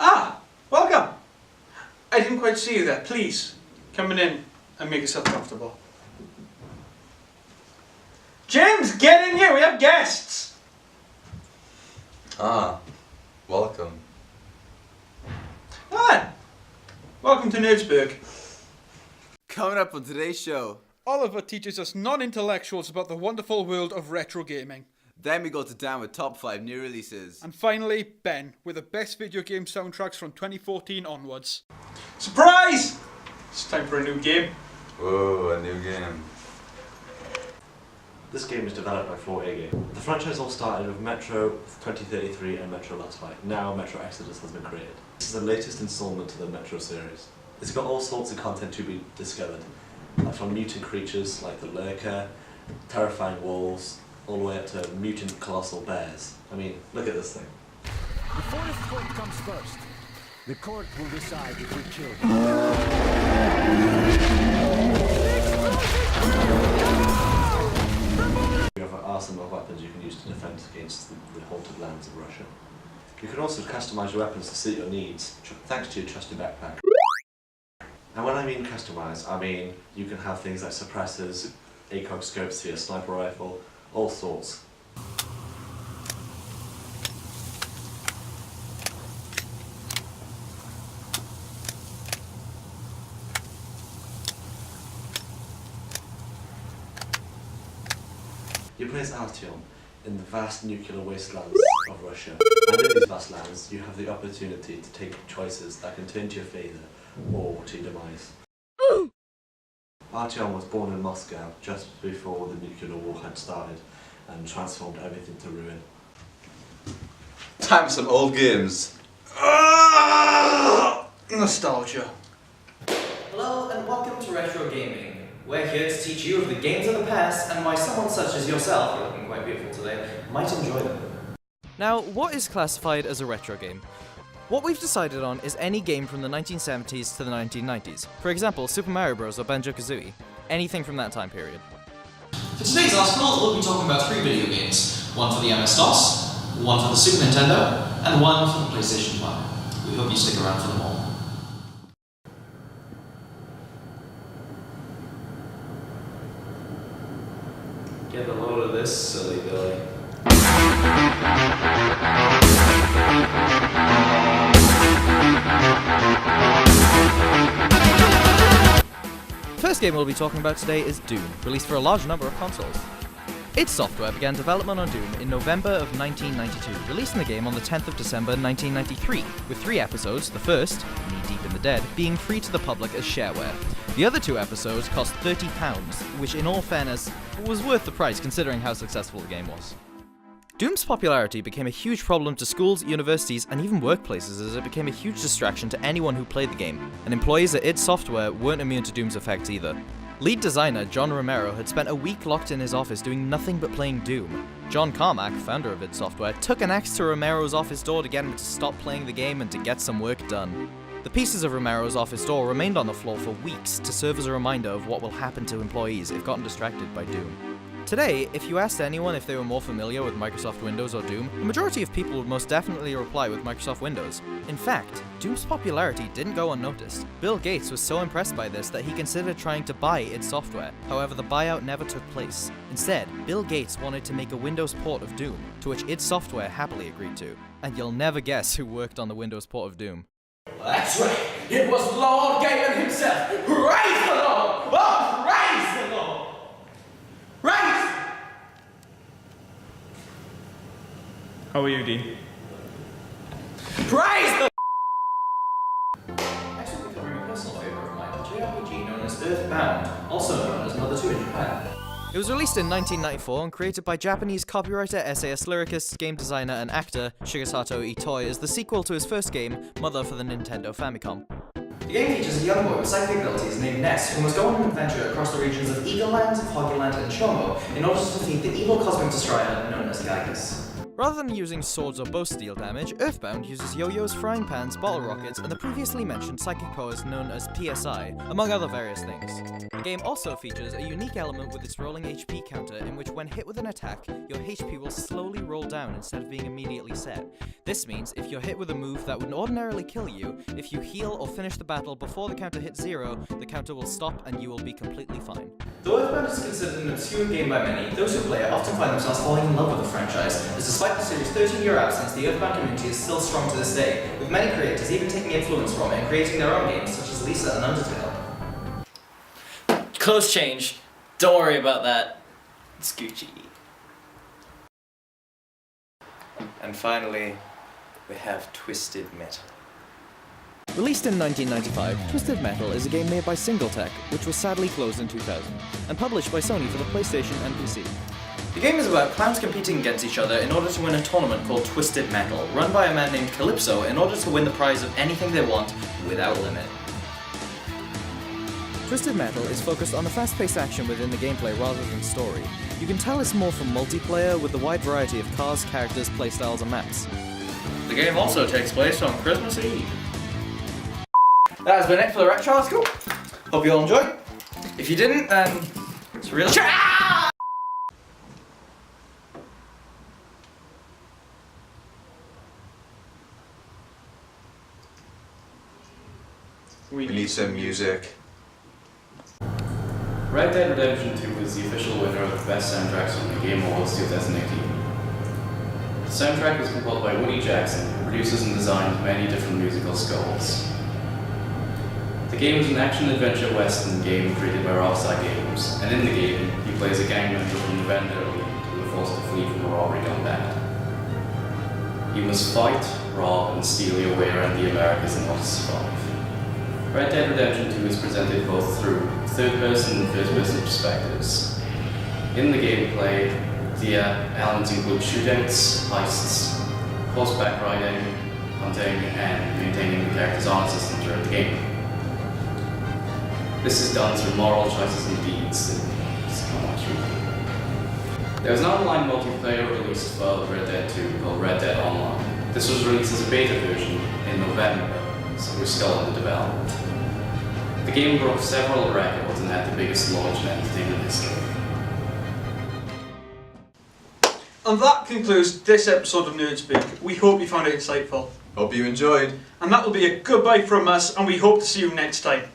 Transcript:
Ah, welcome. I didn't quite see you there. Please, come in and make yourself comfortable. James, get in here. We have guests. Ah, welcome. Hi. Welcome to Burg. Coming up on today's show, Oliver teaches us non-intellectuals about the wonderful world of retro gaming. then we go to Dan with top 5 new releases. And finally, Ben, with the best video game soundtracks from 2014 onwards. Surprise! It's time for a new game. Whoa, a new game. This game was developed by 4A Game. The franchise all started with Metro 2033 and Metro Last Fight. Now Metro Exodus has been created. This is the latest installment to the Metro series. It's got all sorts of content to be discovered, from mutant creatures like the Lurker, terrifying wolves, all the way up to mutant colossal bears. I mean, look at this thing. Before the court comes first, the court will decide if we kill You have an arsenal of weapons you can use to defend against the haunted lands of Russia. You can also customize your weapons to suit your needs, thanks to your trusty backpack. And when I mean customize, I mean you can have things like suppressors, ACOG scopes to your sniper rifle, all sorts. You play as Artyom in the vast nuclear wastelands of Russia. And in these vast lands, you have the opportunity to take choices that can turn to your favour or to your demise. Artyom was born in Moscow just before the nuclear war had started and transformed everything to ruin. Time for some old games. Nostalgia. Hello and welcome to Retro Gaming. We're here to teach you of the games of the past and why someone such as yourself, you're looking quite beautiful today, might enjoy them. Now, what is classified as a retro game? What we've decided on is any game from the 1970s to the 1990s. For example, Super Mario Bros. Or Banjo-Kazooie. Anything from that time period. For today's article, we'll be talking about 3 video games. One for the MS-DOS, one for the Super Nintendo, and one for the PlayStation 1. We hope you stick around for them all. Get a load of this, silly Billy. The first game we'll be talking about today is Doom, released for a large number of consoles. id Software began development on Doom in November of 1992, releasing the game on the 10th of December 1993, with 3 episodes, the first, Knee Deep in the Dead, being free to the public as shareware. The other 2 episodes cost £30, which in all fairness was worth the price considering how successful the game was. Doom's popularity became a huge problem to schools, universities, and even workplaces as it became a huge distraction to anyone who played the game, and employees at id Software weren't immune to Doom's effects either. Lead designer John Romero had spent a week locked in his office doing nothing but playing Doom. John Carmack, founder of id Software, took an axe to Romero's office door to get him to stop playing the game and to get some work done. The pieces of Romero's office door remained on the floor for weeks to serve as a reminder of what will happen to employees if gotten distracted by Doom. Today, if you asked anyone if they were more familiar with Microsoft Windows or Doom, the majority of people would most definitely reply with Microsoft Windows. In fact, Doom's popularity didn't go unnoticed. Bill Gates was so impressed by this that he considered trying to buy id Software. However, the buyout never took place. Instead, Bill Gates wanted to make a Windows port of Doom, to which id Software happily agreed to. And you'll never guess who worked on the Windows port of Doom. That's right, it was Lord Gaiman himself! Praise the Lord! Oh, praise the Lord! Praise! How are you, Dean? Praise the Next we'll be covering a personal favourite of mine, a JRPG known as Earthbound, also known as Mother 2 in Japan. It was released in 1994 and created by Japanese copywriter, essayist, lyricist, game designer, and actor Shigesato Itoi as the sequel to his first game, Mother for the Nintendo Famicom. The game features a young boy with psychic abilities named Ness, who must go on an adventure across the regions of Eagleland, Hoggyland, and Chomo in order to defeat the evil cosmic destroyer known as Gygus. Rather than using swords or bow steel damage, Earthbound uses yo-yos, frying pans, bottle rockets, and the previously mentioned psychic powers known as PSI, among other various things. The game also features a unique element with its rolling HP counter in which when hit with an attack, your HP will slowly roll down instead of being immediately set. This means if you're hit with a move that would ordinarily kill you, if you heal or finish the battle before the counter hits 0, the counter will stop and you will be completely fine. Though Earthbound is considered an obscure game by many, those who play it often find themselves falling in love with the franchise, as despite the series' 13-year absence, the Earthbound community is still strong to this day, with many creators even taking influence from it and creating their own games, such as Lisa and Undertale. Close change. Don't worry about that. It's Gucci. And finally, we have Twisted Metal. Released in 1995, Twisted Metal is a game made by Singletech, which was sadly closed in 2000, and published by Sony for the PlayStation and PC. The game is about clowns competing against each other in order to win a tournament called Twisted Metal, run by a man named Calypso in order to win the prize of anything they want without limit. Twisted Metal is focused on the fast-paced action within the gameplay rather than story. You can tell it's more for multiplayer with the wide variety of cars, characters, playstyles, and maps. The game also takes place on Christmas Eve. That has been it for the Retro Article. Hope you all enjoyed. If you didn't, then it's real. We need some music. Red Dead Redemption 2 is the official winner of the Best Soundtracks from the Game Awards 2018. The soundtrack was composed by Woody Jackson, who produces and designs many different musical scores. The game is an action-adventure western game created by Rockstar Games, and in the game, he plays a gang member from the Vendor League who are forced to flee from a robbery gone bad. You must fight, rob, and steal your way around the Americas in order to survive. Red Dead Redemption 2 is presented both through third-person and first-person perspectives. In the gameplay, the elements include shootouts, heists, horseback riding, hunting, and maintaining the character's honor system throughout the game. This is done through moral choices and deeds that is not true. There was an online multiplayer release for Red Dead 2 called Red Dead Online. This was released as a beta version in November, so we're still under development. The game broke several records and had the biggest launch in entertainment history. And that concludes this episode of Nerd Speak. We hope you found it insightful. Hope you enjoyed. And that will be a goodbye from us, and we hope to see you next time.